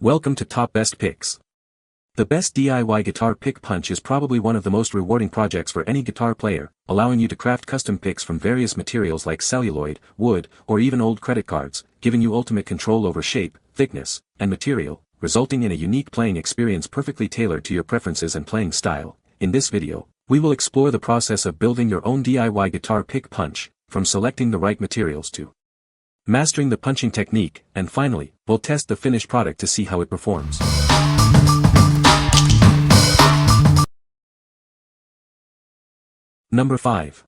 Welcome to Top Best Picks. The best DIY guitar pick punch is probably one of the most rewarding projects for any guitar player, allowing you to craft custom picks from various materials like celluloid, wood, or even old credit cards, giving you ultimate control over shape, thickness, and material, resulting in a unique playing experience perfectly tailored to your preferences and playing style. In this video, we will explore the process of building your own DIY guitar pick punch, from selecting the right materials to mastering the punching technique, and finally, we'll test the finished product to see how it performs. Number 5.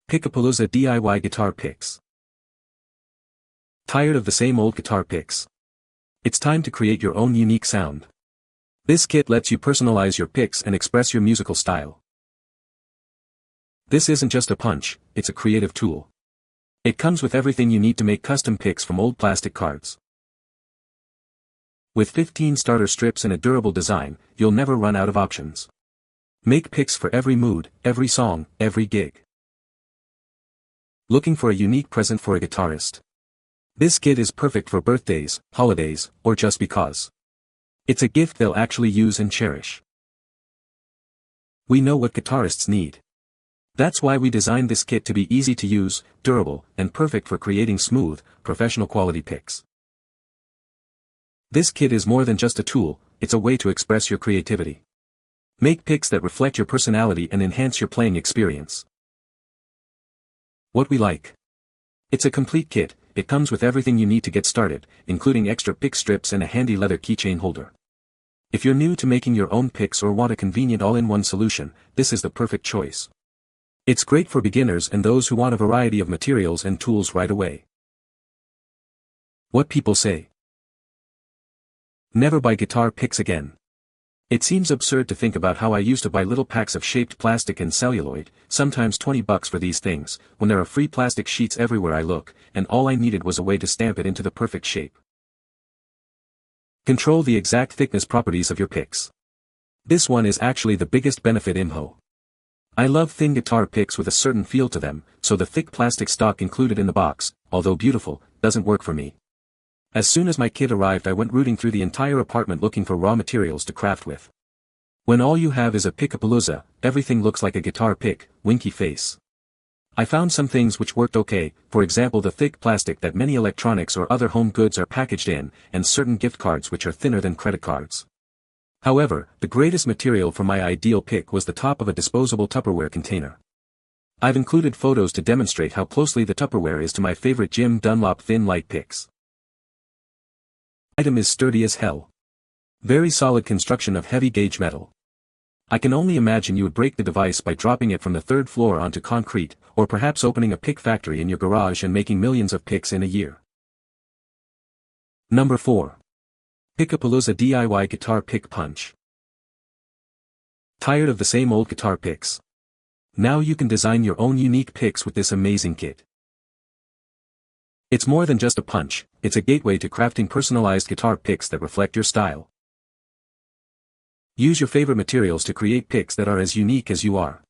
Pick-a-Palooza DIY Guitar Picks. Tired of the same old guitar picks? It's time to create your own unique sound. This kit lets you personalize your picks and express your musical style. This isn't just a punch, it's a creative tool. It comes with everything you need to make custom picks from old plastic cards. With 15 starter strips and a durable design, you'll never run out of options. Make picks for every mood, every song, every gig. Looking for a unique present for a guitarist? This kit is perfect for birthdays, holidays, or just because. It's a gift they'll actually use and cherish. We know what guitarists need. That's why we designed this kit to be easy to use, durable, and perfect for creating smooth, professional quality picks. This kit is more than just a tool, it's a way to express your creativity. Make picks that reflect your personality and enhance your playing experience. What we like. It's a complete kit. It comes with everything you need to get started, including extra pick strips and a handy leather keychain holder. If you're new to making your own picks or want a convenient all-in-one solution, this is the perfect choice. It's great for beginners and those who want a variety of materials and tools right away. What people say. Never buy guitar picks again. It seems absurd to think about how I used to buy little packs of shaped plastic and celluloid, sometimes $20 for these things, when there are free plastic sheets everywhere I look, and all I needed was a way to stamp it into the perfect shape. Control the exact thickness properties of your picks. This one is actually the biggest benefit IMHO. I love thin guitar picks with a certain feel to them, so the thick plastic stock included in the box, although beautiful, doesn't work for me. As soon as my kit arrived I went rooting through the entire apartment looking for raw materials to craft with. When all you have is a Pick-a-Palooza, everything looks like a guitar pick, winky face. I found some things which worked okay, for example the thick plastic that many electronics or other home goods are packaged in, and certain gift cards which are thinner than credit cards. However, the greatest material for my ideal pick was the top of a disposable Tupperware container. I've included photos to demonstrate how closely the Tupperware is to my favorite Jim Dunlop thin light picks. Item is sturdy as hell. Very solid construction of heavy gauge metal. I can only imagine you would break the device by dropping it from the third floor onto concrete, or perhaps opening a pick factory in your garage and making millions of picks in a year. Number 4. Pick-a-Palooza DIY Guitar Pick Punch. Tired of the same old guitar picks? Now you can design your own unique picks with this amazing kit. It's more than just a punch, it's a gateway to crafting personalized guitar picks that reflect your style. Use your favorite materials to create picks that are as unique as you are.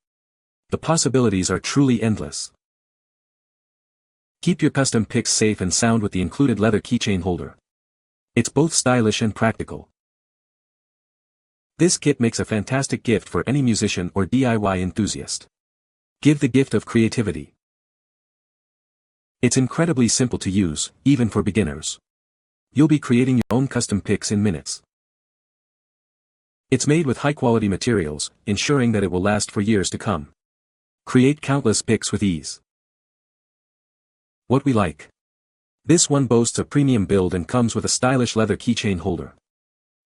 The possibilities are truly endless. Keep your custom picks safe and sound with the included leather keychain holder. It's both stylish and practical. This kit makes a fantastic gift for any musician or DIY enthusiast. Give the gift of creativity. It's incredibly simple to use, even for beginners. You'll be creating your own custom picks in minutes. It's made with high-quality materials, ensuring that it will last for years to come. Create countless picks with ease. What we like. This one boasts a premium build and comes with a stylish leather keychain holder.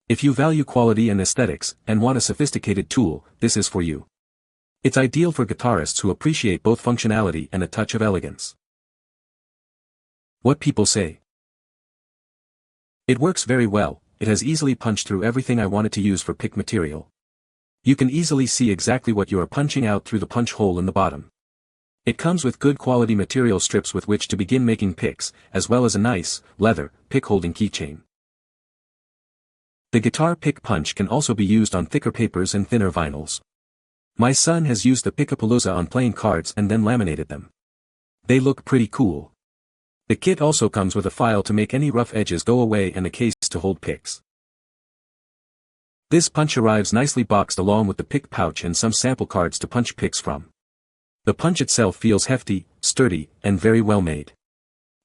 If you value quality and aesthetics, and want a sophisticated tool, this is for you. It's ideal for guitarists who appreciate both functionality and a touch of elegance. What people say. It works very well, it has easily punched through everything I wanted to use for pick material. You can easily see exactly what you are punching out through the punch hole in the bottom. It comes with good quality material strips with which to begin making picks, as well as a nice, leather, pick-holding keychain. The guitar pick punch can also be used on thicker papers and thinner vinyls. My son has used the Pick-a-Palooza on playing cards and then laminated them. They look pretty cool. The kit also comes with a file to make any rough edges go away and a case to hold picks. This punch arrives nicely boxed along with the pick pouch and some sample cards to punch picks from. The punch itself feels hefty, sturdy, and very well made.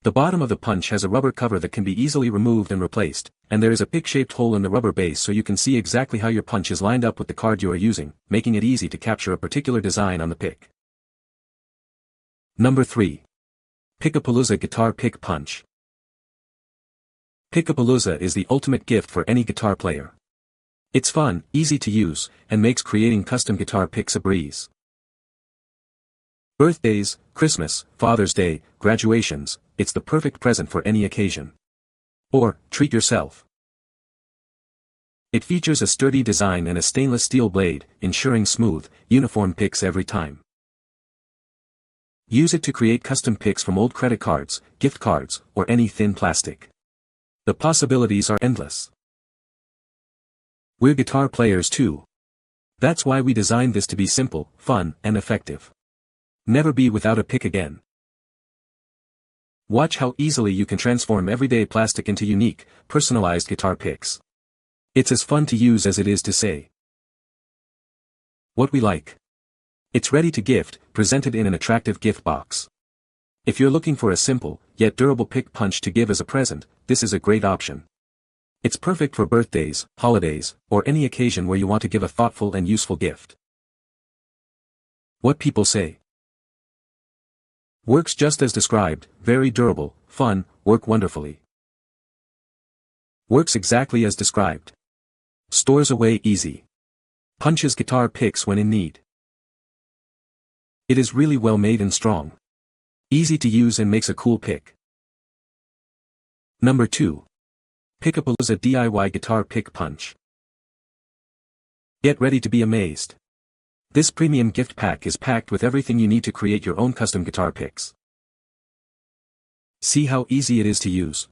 The bottom of the punch has a rubber cover that can be easily removed and replaced, and there is a pick-shaped hole in the rubber base so you can see exactly how your punch is lined up with the card you are using, making it easy to capture a particular design on the pick. Number 3. Pick-a-Palooza Guitar Pick Punch. Pick-a-Palooza is the ultimate gift for any guitar player. It's fun, easy to use, and makes creating custom guitar picks a breeze. Birthdays, Christmas, Father's Day, graduations, it's the perfect present for any occasion. Or, treat yourself. It features a sturdy design and a stainless steel blade, ensuring smooth, uniform picks every time. Use it to create custom picks from old credit cards, gift cards, or any thin plastic. The possibilities are endless. We're guitar players too. That's why we designed this to be simple, fun, and effective. Never be without a pick again. Watch how easily you can transform everyday plastic into unique, personalized guitar picks. It's as fun to use as it is to say. What we like. It's ready to gift, presented in an attractive gift box. If you're looking for a simple, yet durable pick punch to give as a present, this is a great option. It's perfect for birthdays, holidays, or any occasion where you want to give a thoughtful and useful gift. What people say. Works just as described, very durable, fun, work wonderfully. Works exactly as described. Stores away easy. Punches guitar picks when in need. It is really well made and strong. Easy to use and makes a cool pick. Number 2. Pick-a-Palooza DIY Guitar Pick Punch. Get ready to be amazed. This premium gift pack is packed with everything you need to create your own custom guitar picks. See how easy it is to use.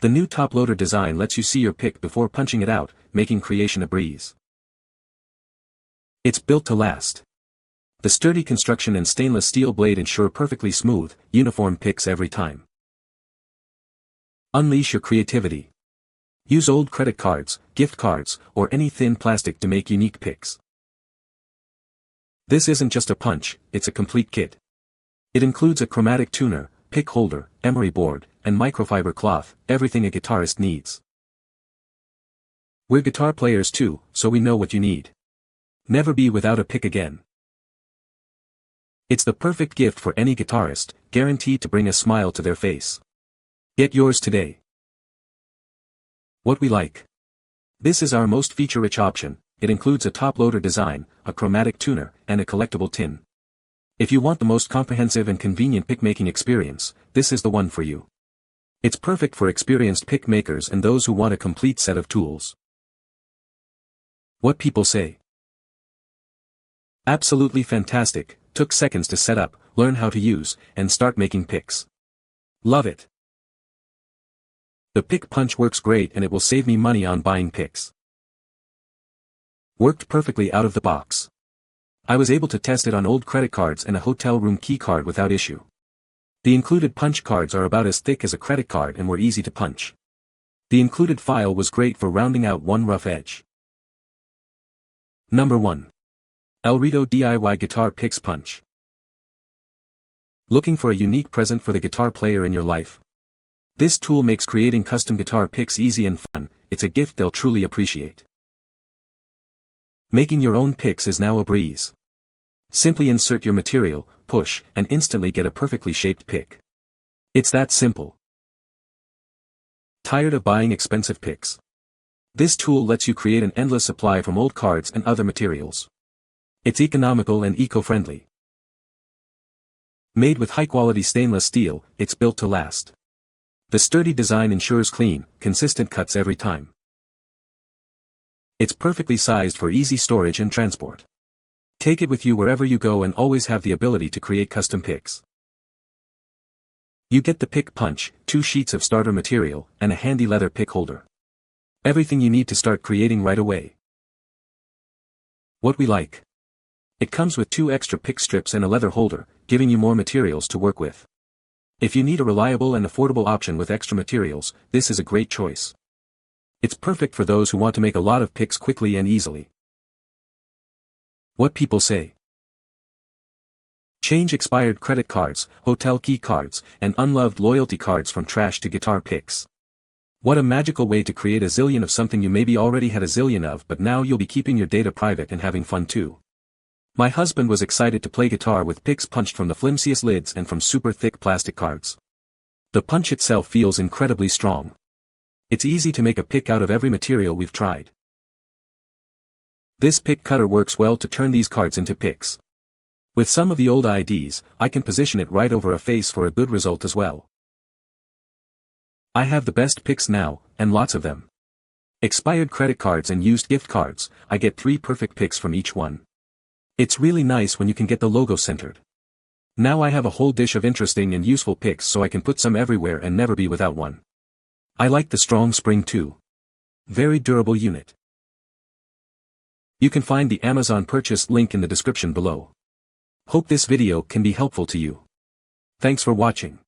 The new top loader design lets you see your pick before punching it out, making creation a breeze. It's built to last. The sturdy construction and stainless steel blade ensure perfectly smooth, uniform picks every time. Unleash your creativity. Use old credit cards, gift cards, or any thin plastic to make unique picks. This isn't just a punch, it's a complete kit. It includes a chromatic tuner, pick holder, emery board, and microfiber cloth, everything a guitarist needs. We're guitar players too, so we know what you need. Never be without a pick again. It's the perfect gift for any guitarist, guaranteed to bring a smile to their face. Get yours today. What we like. This is our most feature-rich option. It includes a top-loader design, a chromatic tuner, and a collectible tin. If you want the most comprehensive and convenient pick-making experience, this is the one for you. It's perfect for experienced pick makers and those who want a complete set of tools. What people say. Absolutely fantastic, took seconds to set up, learn how to use, and start making picks. Love it. The pick punch works great and it will save me money on buying picks. Worked perfectly out of the box. I was able to test it on old credit cards and a hotel room key card without issue. The included punch cards are about as thick as a credit card and were easy to punch. The included file was great for rounding out one rough edge. Number 1. Elrido DIY Guitar Picks Punch. Looking for a unique present for the guitar player in your life? This tool makes creating custom guitar picks easy and fun. It's a gift they'll truly appreciate. Making your own picks is now a breeze. Simply insert your material, push, and instantly get a perfectly shaped pick. It's that simple. Tired of buying expensive picks? This tool lets you create an endless supply from old cards and other materials. It's economical and eco-friendly. Made with high-quality stainless steel, it's built to last. The sturdy design ensures clean, consistent cuts every time. It's perfectly sized for easy storage and transport. Take it with you wherever you go and always have the ability to create custom picks. You get the pick punch, 2 sheets of starter material, and a handy leather pick holder. Everything you need to start creating right away. What we like. It comes with 2 extra pick strips and a leather holder, giving you more materials to work with. If you need a reliable and affordable option with extra materials, this is a great choice. It's perfect for those who want to make a lot of picks quickly and easily. What people say. Change expired credit cards, hotel key cards, and unloved loyalty cards from trash to guitar picks. What a magical way to create a zillion of something you maybe already had a zillion of, but now you'll be keeping your data private and having fun too. My husband was excited to play guitar with picks punched from the flimsiest lids and from super thick plastic cards. The punch itself feels incredibly strong. It's easy to make a pick out of every material we've tried. This pick cutter works well to turn these cards into picks. With some of the old IDs, I can position it right over a face for a good result as well. I have the best picks now, and lots of them. Expired credit cards and used gift cards, I get 3 perfect picks from each one. It's really nice when you can get the logo centered. Now I have a whole dish of interesting and useful picks, so I can put some everywhere and never be without one. I like the strong spring too. Very durable unit. You can find the Amazon purchase link in the description below. Hope this video can be helpful to you. Thanks for watching.